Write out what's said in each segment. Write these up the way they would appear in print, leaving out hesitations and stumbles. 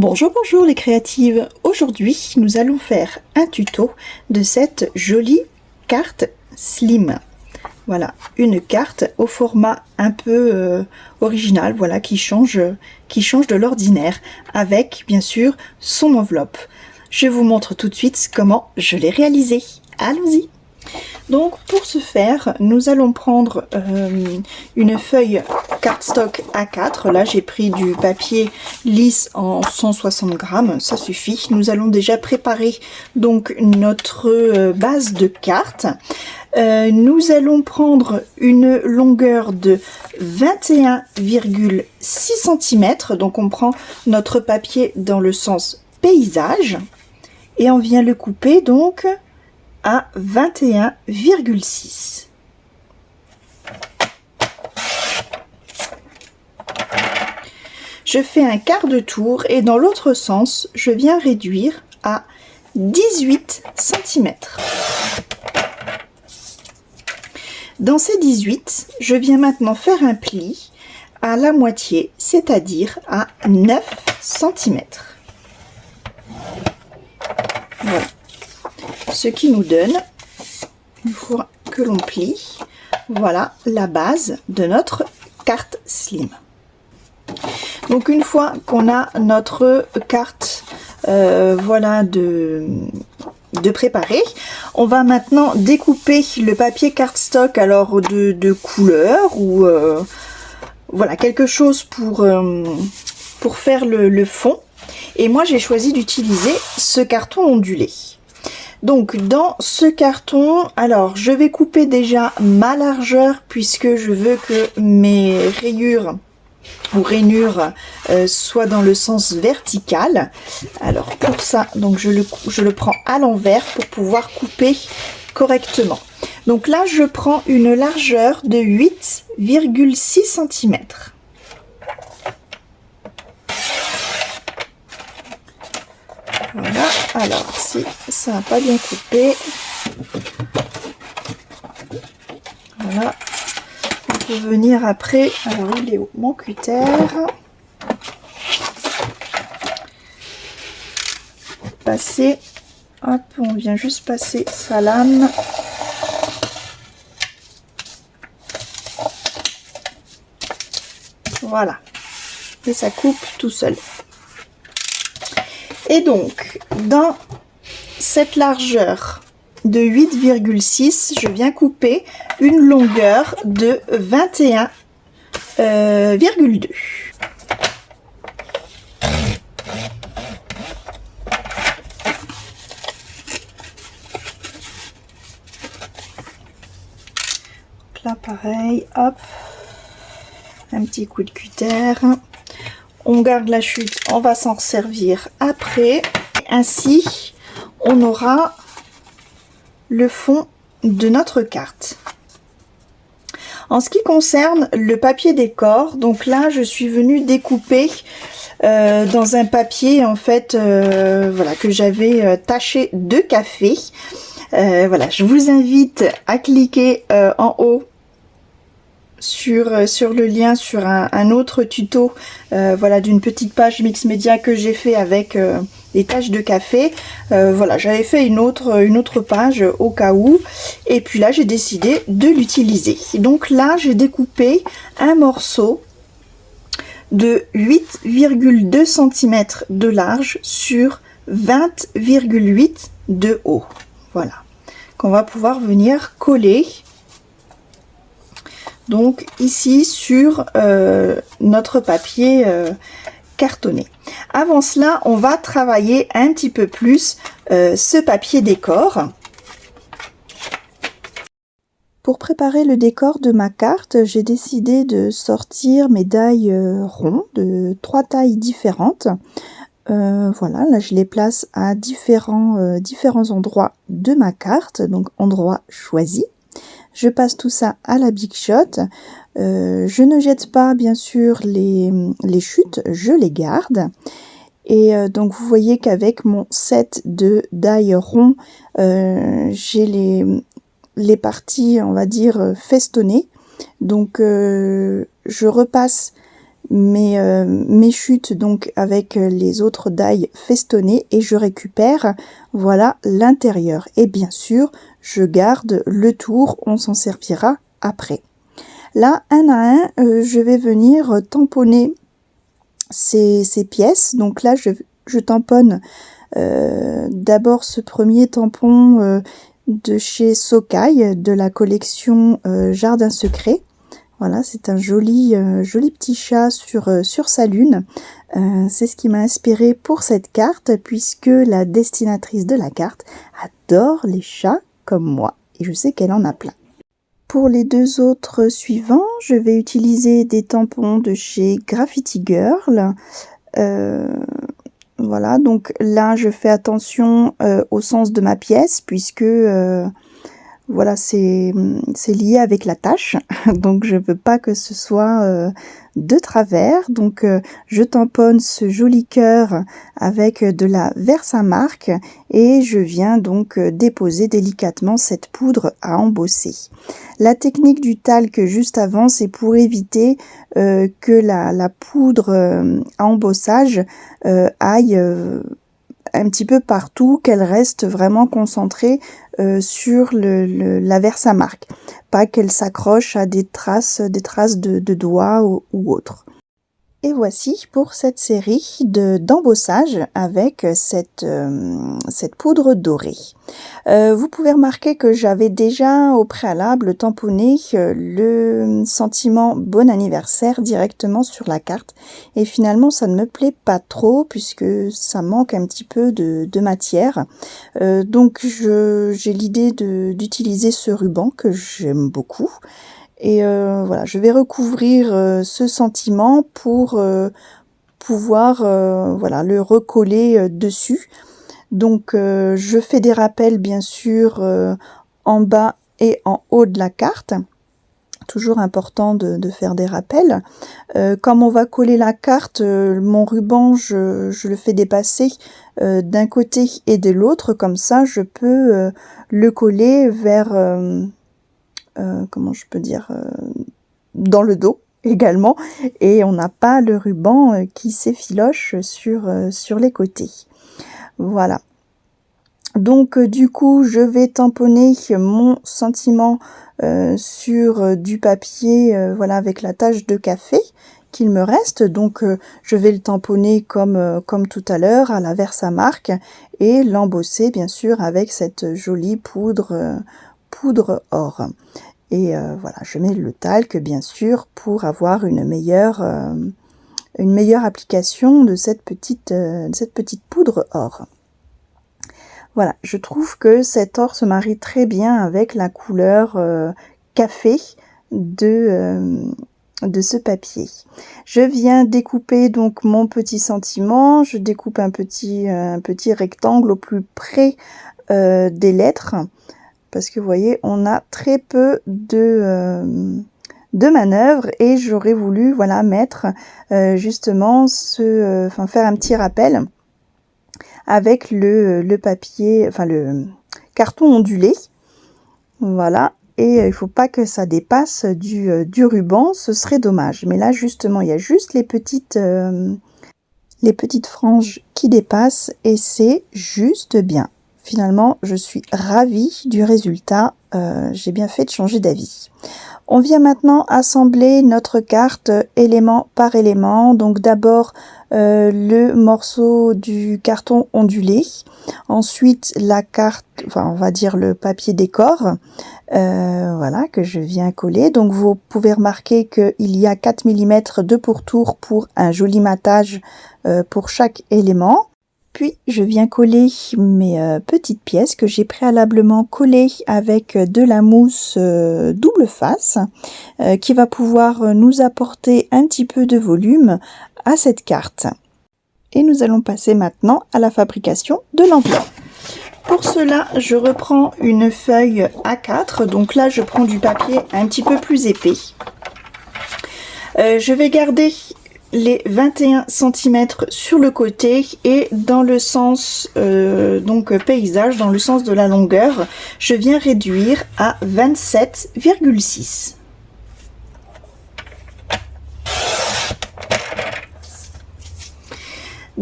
Bonjour, bonjour les créatives. Aujourd'hui, nous allons faire un tuto de cette jolie carte slim. Voilà, une carte au format un peu original, voilà, qui change de l'ordinaire, avec bien sûr son enveloppe. Je vous montre tout de suite comment je l'ai réalisée. Allons-y. Donc pour ce faire, nous allons prendre une feuille cardstock A4. Là j'ai pris du papier lisse en 160 grammes, ça suffit. Nous allons déjà préparer donc notre base de carte. Nous allons prendre une longueur de 21,6 cm. Donc on prend notre papier dans le sens paysage et on vient le couper donc à 21,6. Je fais un quart de tour et dans l'autre sens, je viens réduire à 18 cm. Dans ces 18, je viens maintenant faire un pli à la moitié, c'est-à-dire à 9 cm. Voilà. Ce qui nous donne, une fois que l'on plie, voilà la base de notre carte slim. Donc une fois qu'on a notre carte voilà de préparer, on va maintenant découper le papier cardstock alors de couleur ou voilà quelque chose pour faire le fond. Et moi j'ai choisi d'utiliser ce carton ondulé. Donc dans ce carton, alors je vais couper déjà ma largeur puisque je veux que mes rayures ou rainures soient dans le sens vertical. Alors pour ça, donc je le prends à l'envers pour pouvoir couper correctement. Donc là je prends une largeur de 8,6 cm. Voilà, alors si ça n'a pas bien coupé, voilà, on peut venir après, alors il est où mon cutter, passer, hop, on vient juste passer sa lame, voilà, et ça coupe tout seul. Et donc, dans cette largeur de 8,6, je viens couper une longueur de 21,2. Là, pareil, hop, un petit coup de cutter. On garde la chute, on va s'en servir après. Ainsi, on aura le fond de notre carte. En ce qui concerne le papier décor, donc là, je suis venue découper dans un papier en fait, voilà, que j'avais taché de café. Voilà, je vous invite à cliquer en haut sur le lien sur un autre tuto voilà, d'une petite page mix média que j'ai fait avec des taches de café. Voilà, j'avais fait une autre page au cas où, et puis là j'ai décidé de l'utiliser. Donc là j'ai découpé un morceau de 8,2 cm de large sur 20,8 de haut, voilà, qu'on va pouvoir venir coller donc ici sur notre papier cartonné. Avant cela, on va travailler un petit peu plus ce papier décor. Pour préparer le décor de ma carte, j'ai décidé de sortir mes die ronds de 3 tailles différentes. Voilà, là je les place à différents endroits de ma carte, donc endroits choisis. Je passe tout ça à la Big Shot. Je ne jette pas bien sûr les chutes, je les garde. Et donc vous voyez qu'avec mon set de die rond, j'ai les parties, on va dire, festonnées. Donc je repasse mes chutes donc avec les autres die festonnés et je récupère voilà l'intérieur. Et bien sûr, je garde le tour, on s'en servira après. Là, un à un, je vais venir tamponner ces pièces. Donc là, je tamponne d'abord ce premier tampon de chez Sokai, de la collection Jardin Secret. Voilà, c'est un joli petit chat sur sa lune. C'est ce qui m'a inspiré pour cette carte, puisque la dessinatrice de la carte adore les chats comme moi, et je sais qu'elle en a plein. Pour les deux autres suivants, je vais utiliser des tampons de chez Graffiti Girl. Voilà, donc là je fais attention au sens de ma pièce, puisque voilà, c'est lié avec la tâche, donc je veux pas que ce soit de travers. Donc je tamponne ce joli cœur avec de la Versamark et je viens donc déposer délicatement cette poudre à embosser. La technique du talc juste avant, c'est pour éviter que la poudre à embossage aille un petit peu partout, qu'elle reste vraiment concentrée sur la Versamark, pas qu'elle s'accroche à des traces de doigts ou autres. Et voici pour cette série d'embossage avec cette poudre dorée. Vous pouvez remarquer que j'avais déjà au préalable tamponné le sentiment bon anniversaire directement sur la carte. Et finalement, ça ne me plaît pas trop puisque ça manque un petit peu de matière. Donc, j'ai l'idée d'utiliser ce ruban que j'aime beaucoup. Et voilà, je vais recouvrir ce sentiment pour pouvoir voilà, le recoller dessus. Donc je fais des rappels bien sûr en bas et en haut de la carte. Toujours important de faire des rappels. Comme on va coller la carte, mon ruban, je le fais dépasser d'un côté et de l'autre. Comme ça, je peux le coller vers... comment je peux dire, dans le dos également, et on n'a pas le ruban qui s'effiloche sur les côtés. Voilà. Donc du coup, je vais tamponner mon sentiment sur du papier, voilà, avec la tache de café qu'il me reste. Donc je vais le tamponner comme tout à l'heure à la Versamark et l'embosser bien sûr avec cette jolie poudre or. Et voilà, je mets le talc bien sûr pour avoir une meilleure application de cette petite poudre or. Voilà, je trouve que cet or se marie très bien avec la couleur café de ce papier. Je viens découper donc mon petit sentiment, je découpe un petit rectangle au plus près des lettres. Parce que vous voyez, on a très peu de manœuvres et j'aurais voulu voilà mettre justement faire un petit rappel avec le papier, enfin le carton ondulé. Voilà, et il faut pas que ça dépasse du ruban, ce serait dommage. Mais là justement, il y a juste les petites franges qui dépassent et c'est juste bien. Finalement, je suis ravie du résultat, j'ai bien fait de changer d'avis. On vient maintenant assembler notre carte élément par élément. Donc d'abord le morceau du carton ondulé, ensuite la carte, enfin on va dire le papier décor, voilà, que je viens coller. Donc vous pouvez remarquer qu'il y a 4 mm de pourtour pour un joli matage pour chaque élément. Puis je viens coller mes petites pièces que j'ai préalablement collées avec de la mousse double face qui va pouvoir nous apporter un petit peu de volume à cette carte. Et nous allons passer maintenant à la fabrication de l'enveloppe. Pour cela, je reprends une feuille A4, donc là je prends du papier un petit peu plus épais. Je vais garder les 21 cm sur le côté et dans le sens donc paysage, dans le sens de la longueur, je viens réduire à 27,6.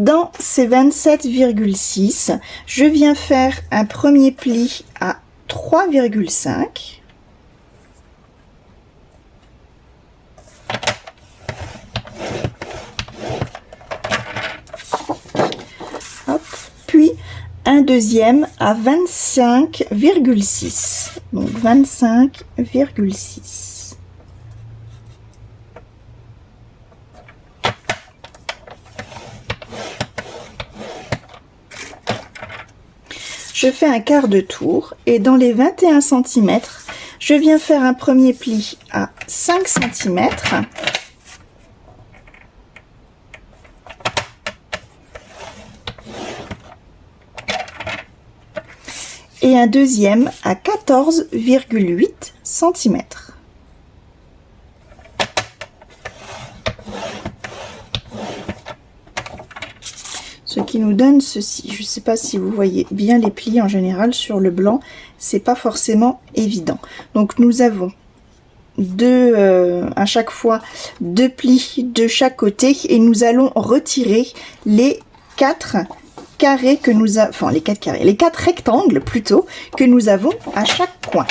Dans ces 27,6, je viens faire un premier pli à 3,5. Hop, puis un deuxième à 25,6. Donc 25,6. Je fais un quart de tour et dans les 21 cm, je viens faire un premier pli à 5 cm. Et un deuxième à 14,8 cm. Ce qui nous donne ceci. Je ne sais pas si vous voyez bien les plis en général sur le blanc, c'est pas forcément évident. Donc nous avons à chaque fois 2 plis de chaque côté et nous allons retirer les 4 carrés que nous avons, enfin les 4 carrés, les 4 rectangles plutôt que nous avons à chaque coin.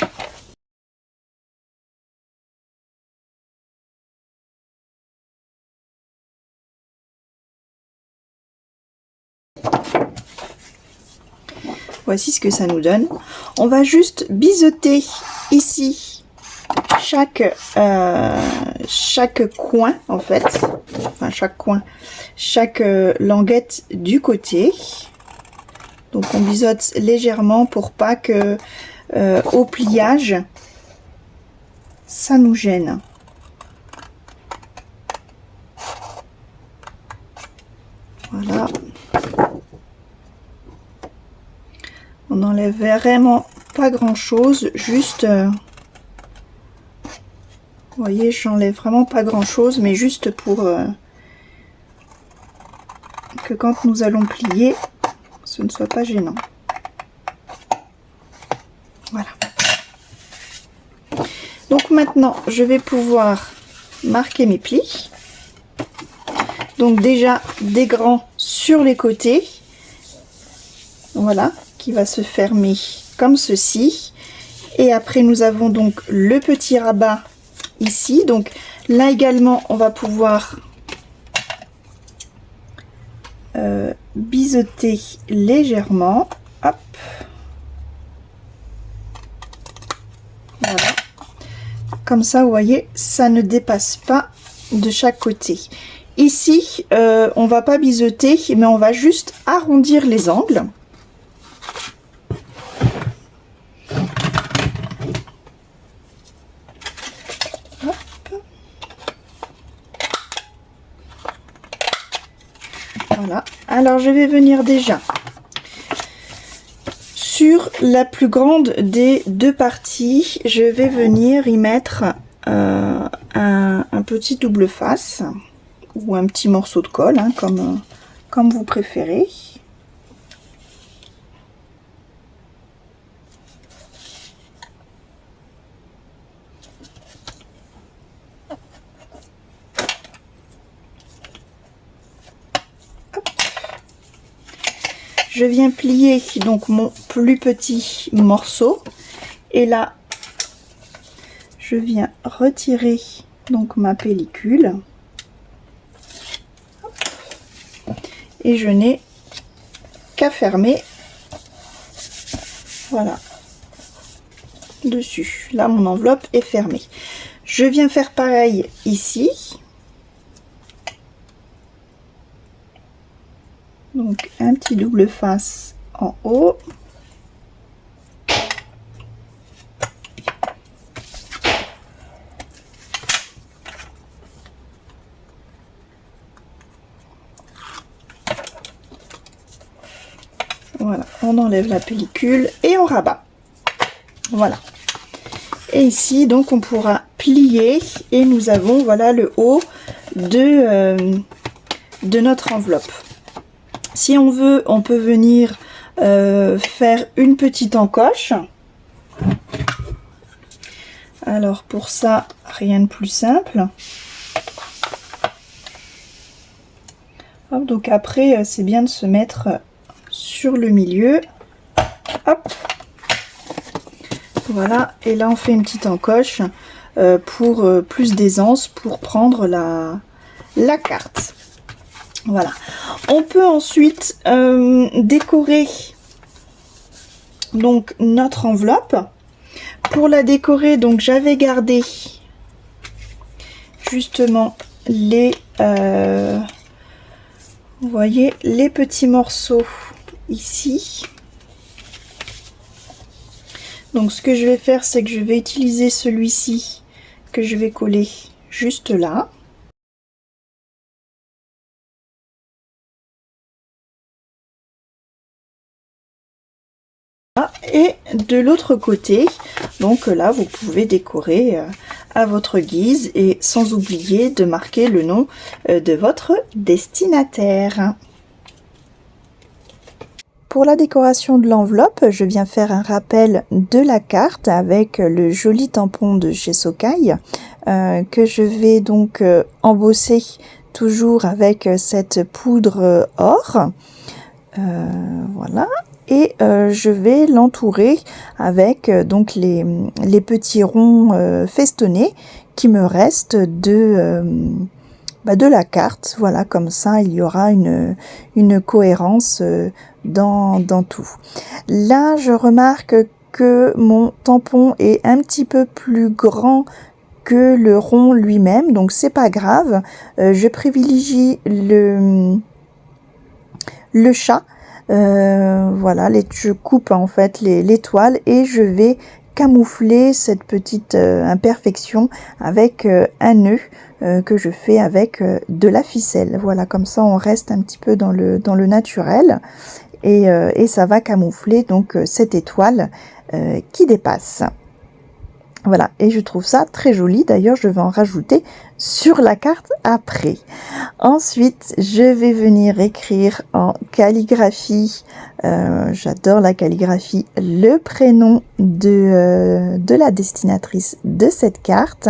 Voici ce que ça nous donne. On va juste biseauter ici chaque coin en fait, enfin chaque languette du côté. Donc on biseaute légèrement pour pas que au pliage ça nous gêne. Voilà. On n'enlève vraiment pas grand chose, juste vous voyez, j'enlève vraiment pas grand chose, mais juste pour que quand nous allons plier, ce ne soit pas gênant. Voilà. Donc maintenant, je vais pouvoir marquer mes plis. Donc déjà des grands sur les côtés. Voilà, qui va se fermer comme ceci. Et après, nous avons donc le petit rabat ici. Donc là également, on va pouvoir biseauter légèrement. Hop. Voilà. Comme ça, vous voyez, ça ne dépasse pas de chaque côté. Ici, on va pas biseauter, mais on va juste arrondir les angles. Hop. Voilà. Alors, je vais venir déjà sur la plus grande des deux parties. Je vais venir y mettre un petit double face ou un petit morceau de colle, hein, comme vous préférez. Je viens plier donc mon plus petit morceau et là je viens retirer donc ma pellicule et je n'ai qu'à fermer, voilà, dessus. Là mon enveloppe est fermée. Je viens faire pareil ici. Donc un petit double face en haut. Voilà, on enlève la pellicule et on rabat. Voilà. Et ici, donc, on pourra plier et nous avons, voilà, le haut de notre enveloppe. Si on veut, on peut venir faire une petite encoche. Alors, pour ça, rien de plus simple. Hop, donc après, c'est bien de se mettre sur le milieu. Hop. Voilà, et là on fait une petite encoche pour plus d'aisance pour prendre la carte. Voilà. On peut ensuite décorer donc notre enveloppe. Pour la décorer, donc j'avais gardé justement les vous voyez les petits morceaux ici. Donc ce que je vais faire, c'est que je vais utiliser celui-ci que je vais coller juste là. Et de l'autre côté, donc là vous pouvez décorer à votre guise et sans oublier de marquer le nom de votre destinataire. Pour la décoration de l'enveloppe, je viens faire un rappel de la carte avec le joli tampon de chez Socai que je vais donc embosser toujours avec cette poudre or. Voilà. Et je vais l'entourer avec donc les petits ronds festonnés qui me restent de la carte. Voilà, comme ça il y aura une cohérence dans tout. Là je remarque que mon tampon est un petit peu plus grand que le rond lui-même, donc c'est pas grave. Je privilégie le chat. Voilà, je coupe en fait les toiles et je vais camoufler cette petite imperfection avec un nœud que je fais avec de la ficelle. Voilà, comme ça on reste un petit peu dans le naturel et ça va camoufler donc cette étoile qui dépasse. Voilà, et je trouve ça très joli. D'ailleurs, je vais en rajouter sur la carte après. Ensuite, je vais venir écrire en calligraphie, j'adore la calligraphie, le prénom de la destinatrice de cette carte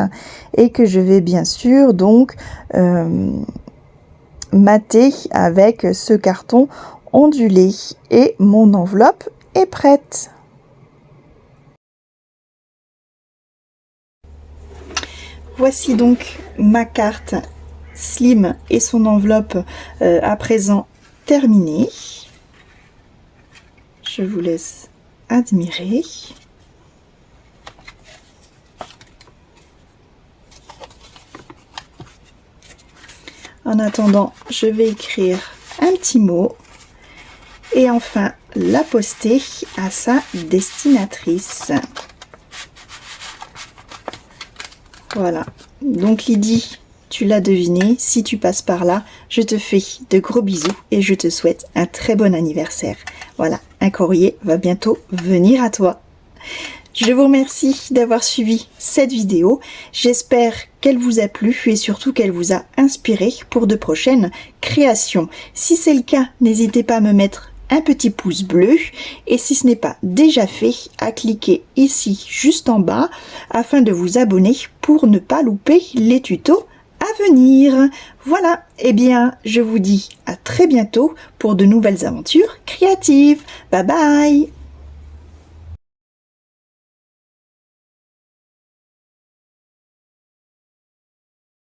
et que je vais bien sûr donc mater avec ce carton ondulé. Et mon enveloppe est prête. Voici donc ma carte slim et son enveloppe à présent terminée. Je vous laisse admirer. En attendant, je vais écrire un petit mot et enfin la poster à sa destinatrice. Voilà, donc Lydie, tu l'as deviné, si tu passes par là, je te fais de gros bisous et je te souhaite un très bon anniversaire. Voilà, un courrier va bientôt venir à toi. Je vous remercie d'avoir suivi cette vidéo. J'espère qu'elle vous a plu et surtout qu'elle vous a inspiré pour de prochaines créations. Si c'est le cas, n'hésitez pas à me mettre un petit pouce bleu et si ce n'est pas déjà fait, à cliquer ici juste en bas afin de vous abonner pour ne pas louper les tutos à venir. Voilà, et bien je vous dis à très bientôt pour de nouvelles aventures créatives. Bye bye.